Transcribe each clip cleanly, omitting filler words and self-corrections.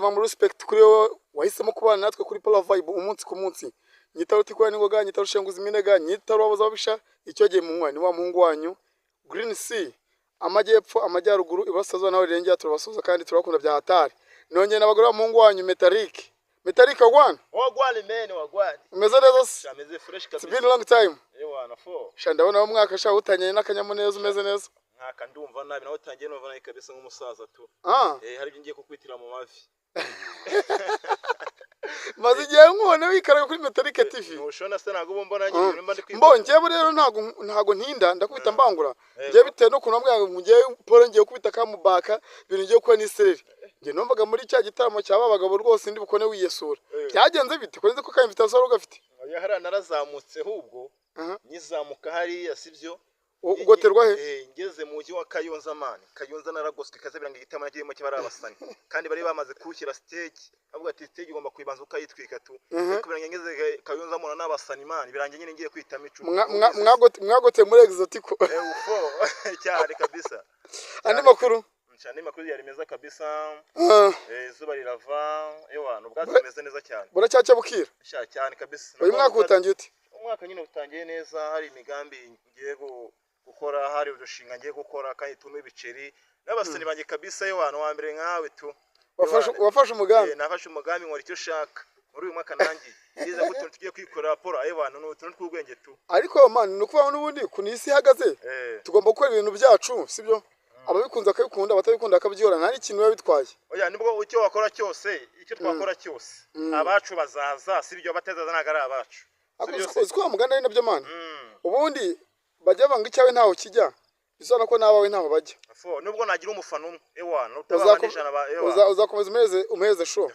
tuma muri respect kuri wowe wahisemo kubana natwe kuri Power Vibe umunsi ku munsi. Nyitaro tikwa n'ingoga, nyitaro shenguza iminega, nyitaro wabaza babisha icyo gihe mu mwanya wa muhungu wanyu Green Sea amajyepfo amajyaruguru ibasazo nawe rengera turabasuza kandi turakunda bya hatari. Nongeye nabagora muhungu wanyu Metallic wagwan man wagwan umeze neza se ameze fresh kabisa. It's been a long time Ewana fo ndabona mu mwaka sha utanye n'akanyamuneza umeze neza. Mwaka ndumva nabi nawe utangiye numva nabi kabisa nk'umusaza tu. Hari ibyo ngiye kukwitira mu mavi. Maze igihe nkubona wikaraga kuri Metallic TV. Nushona se ntago mbona nyine mba ndi kwita. Mbonje rero ntago ntinda ndakubita mbangura. Ngiye bitewe no kuntu mbwa ngiye Paul ngiye kubita kamubaka ibintu ngiye kuba n'isireri. Ngiye numvaga muri cya gitaramo cy'abagabo rwose ndi bukone wiyesura. Byagenze bite ko nzi ko ka invitation ugafite. Oya hari narazamutse hubwo. Nyizamuka hari yasivyo. Ugoterwa he? Ngeze mu mujyi wa Kayonza Kayonza naragoswe kazabiranga igitama nagiyemo cyabari abasani kandi bari bamaze kushyira stage avuga ati stage igomba kwibanza ukayitwika tu kubiranga ngeze Kayonza mona n'abasani man birangiye nyine ngiye kwitama icumu mwagote muri exotico ufo cyane kabisa. Andi makuru yari meza kabisa. Zuba rirava ewana ubwatsi bumeze neza cyane buracyaca bukira cyane kabisa. uyu mwaka utangiye ute? Umwaka nyine utangiye neza hari imigambi ngiye gukora hari udushinga ngiye gukora kandi tume ibiceri n'abasani banjye kabisa ewana wa mbere nkawe tu wafashe umugambi. Nafashe umugambi nkora icyo ushaka muri uyu mwaka nangiye yiza gute tugiye kwikora raporo ewana n'utuntu tw'ubwenge tu. Ariko man nukubaho n'ubundi kunisi ihagaze tugomba gukora ibintu byacu sibyo ababikunza akabikunda abatabikunda akabyora nta n'ikintu biba bitwaye. Oya nibwo icyo wakora cyose icyo twakora cyose abacu bazaza sibyo batazaza nagara abacu uziko muganda ari nabyo man. Ubundi bajya banga icyawe ntaho kijya bisona ko nabawe ntaho bajya nubwo nagira umufana umwe ewana utabandishana ba ewana uzakomeza umeze show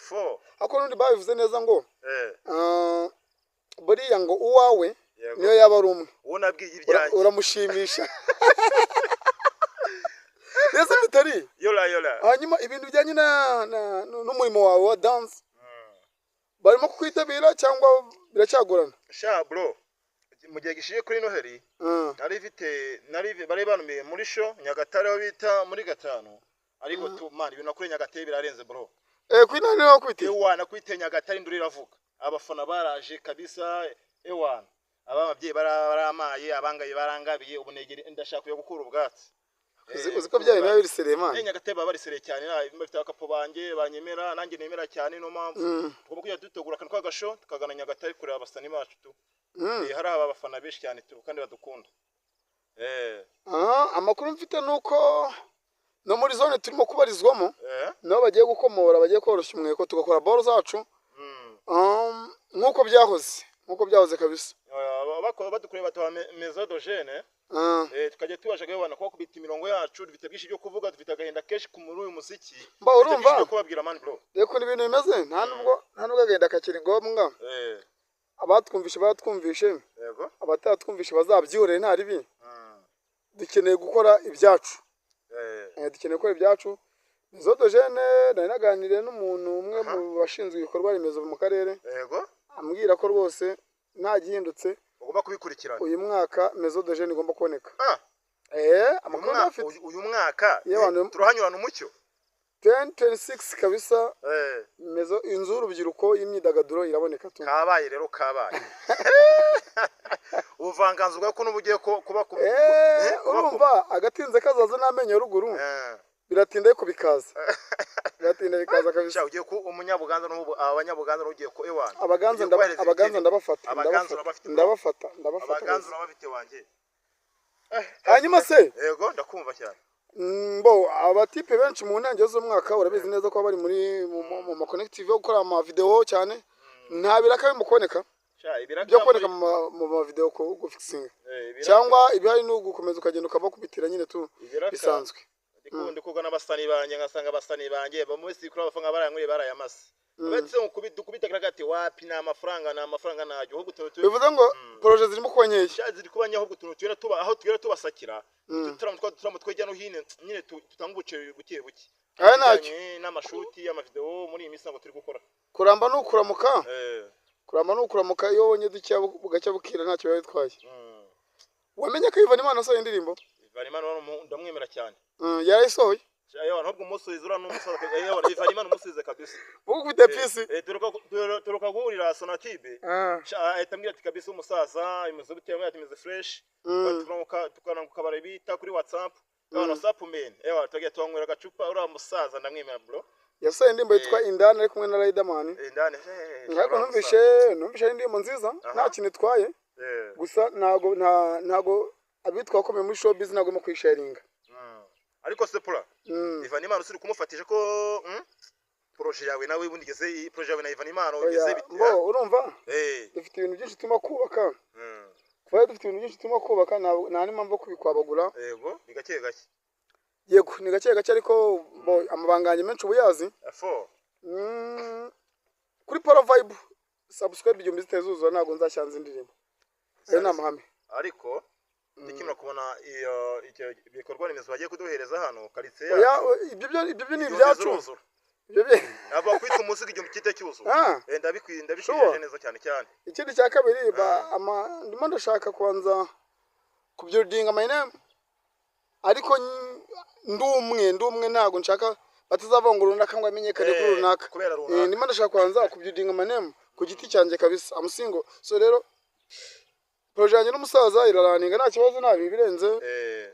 ako nundi babivuze neza ngo buriya ngo uwawe niyo yaba ari umwe uwo nabwiye ibyanjye uramushimisha. Neza bitari yola hanyuma ibintu bijyanye n'umurimo wawe wa dance barimo kukwitabira cyangwa biracyagorana? Sha bro mu gihe gishiye kuri Noheli bari banumiye muri show Nyagatare aho bita muri gatanu ariko tu man ibintu kuri Nyagatare birarenze bro. Kuri nani wakwite ewana kwite Nyagatare nduri ravuga abafana baraje kabisa ewana ababyeyi baramaye abangaye barangabiye ubunegere ndashaka yo gukura ubwatsi. Uziko byaye nawe biri serema Nyagatare bari sere cyane bafite akapo banjye banyemera nanjye nemera cyane no mpamvu tugomba kujya dutegura akantu kagasho tukagana Nyagatare kuri abasani bacu tu. Hari abafana benshi cyane tu kandi badukunda. Amakuru mfite nuko no muri zone turimo kubarizwamo nabo bagiye gukomora bagiye koroshya umweko tugakora ball zacu nkuko byahoze kabisa. Bakora badukoreye batwa mesodogene tukajya tubashaga yabana ko kubita imirongo yacu dufite byinshi byo kuvuga dufite agahenda keshi ku muri uyu musiki urumva kubabwira man bro reko ibintu bimeze nta nubwo agahenda kakiri ngombwa. Abatwumvishe yego abatatwumvishe bazabyure nta ribi. Dukeneye gukora ibyacu dukeneye gukora ibyacu. Mesodogene nari naganiriye n'umuntu umwe mu bashinzwe ibikorwa remezo mu karere yego ambwira ko rwose nta gihindutse ugomba kubikurikirana uyu mwaka Mesodogene igomba kuboneka. Amakuru afite uyu mwaka turahanyurana umucyo 2026 kabisa. Inzu y'urubyiruko y'imyidagaduro iraboneka tu kabaye rero kabaye ubuvanganzo bwa ko n'ubugiye kuba urumva agatinze kazaza n'amenyo ruguru biratinda ko bikaza kabisa. Ugiye ku umunyabuganza n'ubu abanyabuganza ugiye ko ewana abaganza ndabafata abaganza urabafite wanjye. Hanyuma se yego ndakumva cyane abatipe benshi mu ntangiriro z'umwaka urabizi neza ko bari muri mu connective yo gukora ama video cyane nta biraka bimukoboneka byo kuboneka mu ma video ko gufixinga cyangwa ibihari no gukomeza ukagenda ukabakubitira nyine tu bisanzwe. Ndi kugo n'abasani banje ngasanga abasani banje bamwese kuri abafanga barangure barayamase betse ukubita kagati wapi na amafaranga najyo ho gututu bivuze ngo projet zirimo kubanyesha ziri kubanya ho gututu tuba aho tugera tubasakira tutaramo twejya no hine nyine tutanga ubuce buke nacyo n'amashuti y'amavideo muri iyi misango turi gukora kuramba n'ukuramuka iyo wonye ducya bugacya bukira ntacyo bitwaye. Wamenye ko Ivan Imana asohoye indirimbo? Ivan Imana ndamwemera cyane yarayisohoye Ewa nubwo umusubiza ura n'umusaza ewa Ivan Imana umusubize kabisa ubu ufite pisi turuka guhurira Sonatube ahita ambwira ati kabisa umusaza imeze bitewe ati imeze fresh tukananguka bare bita kuri WhatsApp WhatsApp men ewa tugiye twanywera agacupa ura musaza ndamwemera bro yasohoye indirimbo yitwa Indani ari kumwe na Riderman Indani ariko numvishe indirimbo nziza nta kintu itwaye gusa ntago abitwa komeye muri showbiz ntago mo kwisharinga ariko Sepura Ivan Imana usiri kumufatisha ko projet yawe nawe bundigeze projet yawe na Ivan Imana ugeze bite urumva dufite ibintu byinshi tuma kubaka kuba dufite ibintu byinshi tuma kubaka nta n'impamvu kubikwabagura yego ni gake gake yego ni gake gake ariko amabanganye menshi ubuyazi kuri Polo Vibe subscribe igihumbi zitezuzura ntago nzashyanza indirimbo ayo ni amahame ariko ndikimara kubona iyo bikorwa remezo bagiye kuduhereza hano karitsiye ibyo ni ibyacu aba kwita umusigi igihumbi kite cyuzo ndabikwiye neza cyane ikindi cya kabiri ndimo ndashaka kubanza kubuilding my name ariko ndumwe ntago nshaka batazavangura runaka ngo amenyekane kuri runaka ndimo ndashaka kubanza kubuilding my name ku giti cyanjye kabisa amusingo so rero projanye n'umusaza iraraninga nta kibazo nabi birenze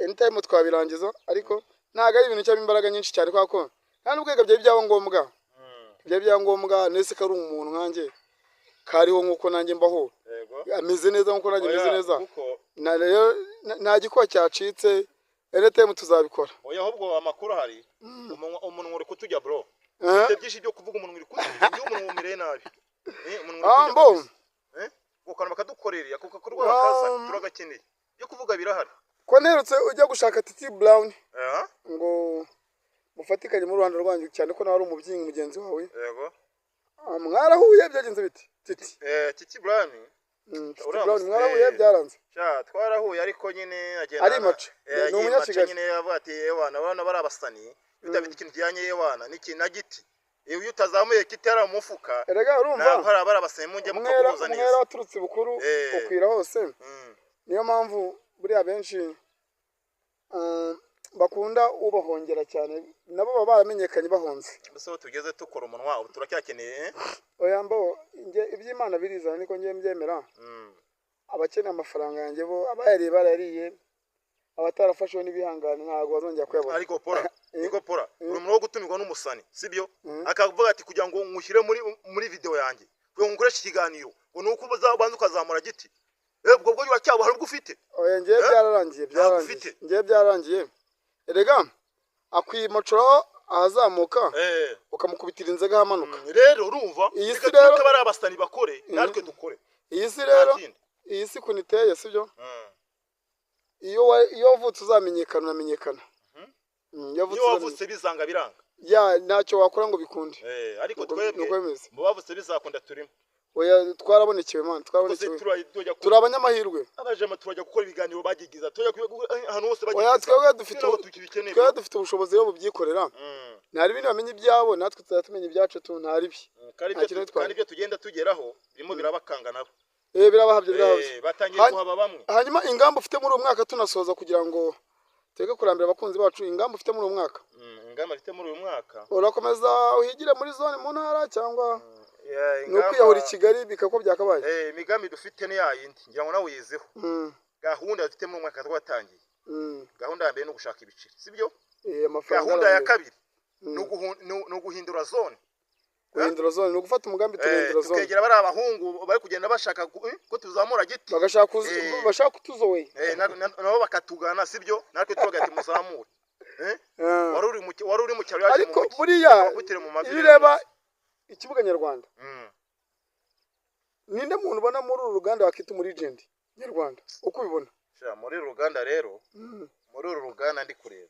anytime twabirangiza ariko ntago ari ibintu cyaba imbaraga nyinshi cyane kwako nta n'ubwega byaye byangombwa nese kari umuntu nkanjye kariho nkuko nanjye mbaho ameze neza nkuko nanjye meze neza na rero nta gikwa cyacitse anytime tuzabikora oya ahubwo amakuru hari umuntu uri kutujya bro ufite byinshi byo kuvuga umuntu uri kutujya umuntu umire nabi mbo ukana bakadukorera kuko kurwa bakaza turagakeneye byo kuvuga birahari ko nerutse ujya gushaka Titi Brown ngo mufatikanye mu Rwanda rwanyu cyane ko nawe ari umubyinyi mugenzi wawe yego mwarahuye byagenze biti Titi Brown mwarahuye byaranze twarahuye ariko nyine agenda ari mace ni umunyakigali nyine yavuga ati abana bari abasani bitabita ikintu kijyanye abana n'iki na giti iyo utazamuye kitera mu mufuka erega urumva bara abasani munje mukakuza neza mwera waturutse bukuru ukwira hose niyo mpamvu buri abenshi bakunda ubahongera cyane nabo baba baramenyekanye bahonze mbese tugeze tukora umunwa ubu turacyakeneye oya mbo iby'Imana birizana niko ngiye mbyemera abakeneye amafaranga yanjye bo abayari barariye abatarafashwe n'ibihangane ntago bazongera kuyabona ariko pora uri umuntu wo gutumirwa n'umusani sibyo akavuga ati kugira ngo nkushyire muri video yanjye kugira ngo ngukoreshe ikiganiro ngo nuko uzabanza ukazamura giti ubwo bwo cyabo hari ubwo ufite oya ngiye byararangiye erega akwimocoro ahazamuka ukamukubitira inzega hamanuka rero urumva iyi si rero bari abasani bakore natwe dukore iyi si kuniteye sibyo iyo wavutse uzamenyekana unamenyekana iyo wavutse bizanga biranga ntacyo wakora ngo bikunde ariko twebwe mu bavutse bizakunda turimo oya twarabonekewe man turi abanyamahirwe abajema turajya gukora ibiganiro bagigiza ahantu hose bagigiza oya twebwe dufite ubushobozi rero bubyikorera ntari ibindi bamenye ibyabo natwe tuzatumenya ibyacu ntari kandi ibyo tugenda tugeraho birimo birabakanga nabo birabahabye batangiye kuhaba bamwe hanyuma ingamba ufite muri uwo mwaka tunasoza kugira ngo tege kurambira abakunzi bacu ingamba ufite muri uwo mwaka ingamba ufite muri uyu mwaka urakomeza uhigire muri zone mu ntara cyangwa ni ukwiyahura i Kigali bikako byakabaye imigambi dufite ni yayindi ngira ngo nawe uyizeho gahunda dufite mu mwaka twatangiye gahunda ya mbere no gushaka ibiceri sibyo gahunda ya kabiri no guhindura zone guhindura zone no gufata umugambi turindira zone tukegera bari abahungu bari kugenda bashaka ko tuzamura giti bashaka kutuzowe nabo bakatugana sibyo natwe tubagati muzamure wari uri mu cyaro yaje ariko buriya ireba ikibuga nyarwanda ninde muntu ubona muri uru ruganda wakita muri legend nyarwanda uko ubibona muri uru ruganda rero muri uru ruganda ndi kureba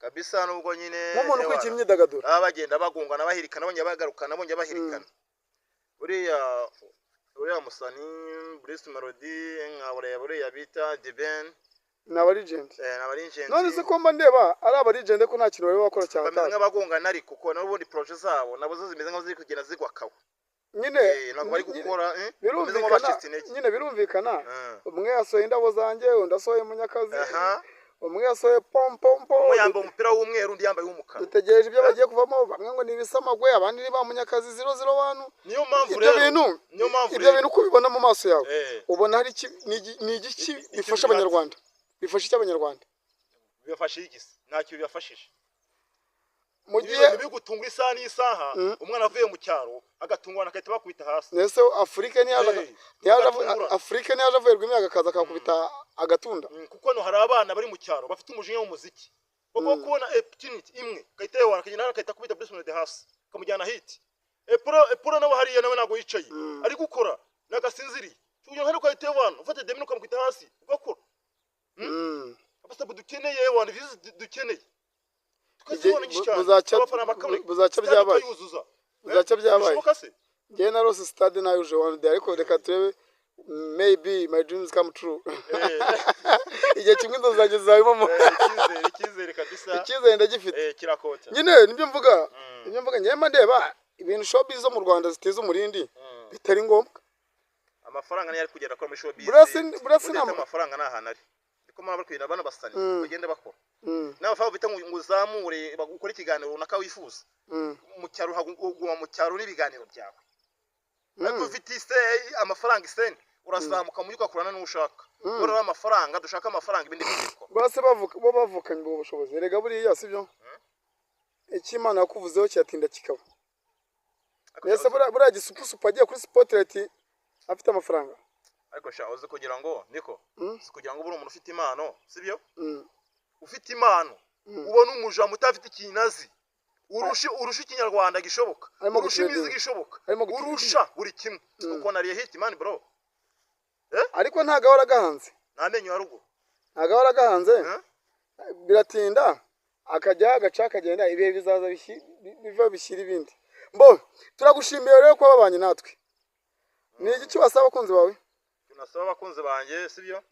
kabisa nubwo nyine nk'umuntu ukurikira imyidagaduro bagenda bagungana bahirikana bonye bagarukana bonye bahirikana uriya musani Bruce Melody nkaburiya bita Deben n'aba legend none se ko mba ndeba ari aba legend ko nta kintu bari bakora cyane bameze nk'abagungana ariko kuko n'ubundi projet zabo nabo zimeze nk'aho ziri kugenda zigwa kawa nyine ntabwo bari gukora birumvikana umwe yasohoye indabo zanjye undi asohoye Munyakazi umwe yasohoye pom pom pom, umwe yambaye umupira w'umweru undi yambaye w'umukara. dutegereje ibyo bagiye kuvamo, bamwe ngo ni ibisamagwe abandi ni ba Munyakazi 001. Niyo mpamvu ibyo rero bintu uko ubibona mu maso yawe ubona hari ni igiki bifasha abanyarwanda, bifasha iki abanyarwanda? Bibafashije igisi ntacyo bibafashije. Mu gihe bigutunga isaha n'isaha umwana avuye mu cyaro agatungwana akahita bakubita hasi. Nese Afrika niyaje avuye imyaka akaza akakubita agatunda, kuko no hari abana bari mu cyaro bafite umujinya w'umuziki bwo kubona opportunity imwe kahita yewana kagenda akahita kubita Brisbane de hasi kamujyana hit. Epro nawe hariya nawe nago yicaye ari gukora nagasinziri cyo hari kahita yewana ufate demino kamukubita hasi ugakora. Abasabu dukeneye yewana vizi dukeneye buzacya byabaye. Ngiye na Rose Stade nayo uje one day, ariko reka turebe, maybe my dreams come true. Igihe kimwe nzageza zabimo icyizere kabisa, icyizere ndagifite kirakota nyine. Nibyo mvuga ngiye ndeba ibintu showbiz zo mu Rwanda ziteza umurindi bitari ngombwa. Amafaranga niyo ari kugera kwa showbiz, burasi amafaranga nahana ari ko mara kwira bana basani bagende bakora n'abafa bita nguzamure bagukora ikiganiro runaka wifuza mu cyaro haguma mu cyaro n'ibiganiro byawe ariko ufite amafaranga iseni urazamuka mu yukakurana n'ushaka ora amafaranga dushaka amafaranga ibindi bikiko base bavukanye bo bushobozi erega buriya sibyo ikimana yakuvuzeho cyatinda kikaba. Mbese buriya gisupusupu agiye kuri Spotlight afite amafaranga. Ariko sha uzi kugira ngo niko kugira ngo buri umuntu ufite impano sibyo ufite impano ubona umuja mutafite ikinazi urusha ikinyarwanda gishoboka, urusha imizi gishoboka, urusha buri kimwe uko nariye hit man bro. Ariko nta gahora gahanze, namenyo yarugo nta gahora gahanze, biratinda akajya agaca akagenda, ibihe bizaza biva bishyira ibindi. Mbo turagushimiye rero ko babanye natwe. Ni iki wasaba abakunzi bawe? Nasaba abakunzi banjye sibyo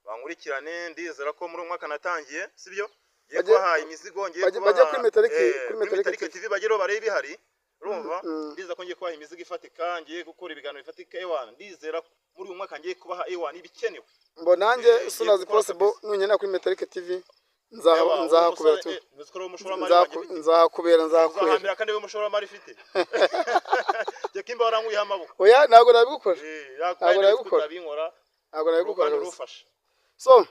bankurikirane, ndizera ko muri umwaka natangiye sibyo ye kwahaye imizigo ngiye bajya kuri Metallic TV bagero barebe bihari urumva. Ndiza ko ngiye kwaha imizigo ifatika, ngiye gukora ibiganiro bifatika ewana, ndizera muri umwaka ngiye kubaha ewana ibikenewe. Mbo nanjye as soon as possible nunyena kuri Metallic TV nzahakubera tu, nzahakubera nzahambira kandi we mushora mari fite je kimba waranguye amaboko. Oya ntago nabigukora, ntago nabigukora. So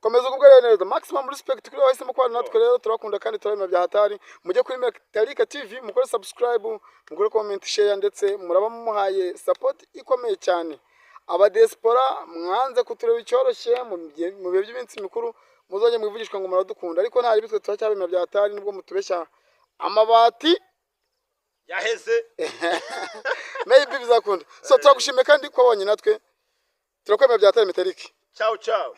komeza ubwo neza, maximum respect kuri wese mukwana natwe rero turakunda kandi turabima bya hatari. Mujye kuri Metallic TV mukore subscribe, mukore comment, share ndetse muraba mumuhaye support ikomeye cyane. Aba diaspora mwanze kutureba icyoroshye mu bihe by'iminsi mikuru muzoje mwivugishwa ngo muradukunda, ariko nta bitwe turacyabima bya hatari nibwo mutubeshya amabati yaheze maybe bizakunda. So turagushimiye kandi ko wabonye natwe, turakwemera bya hatari Metallic. Ciao ciao.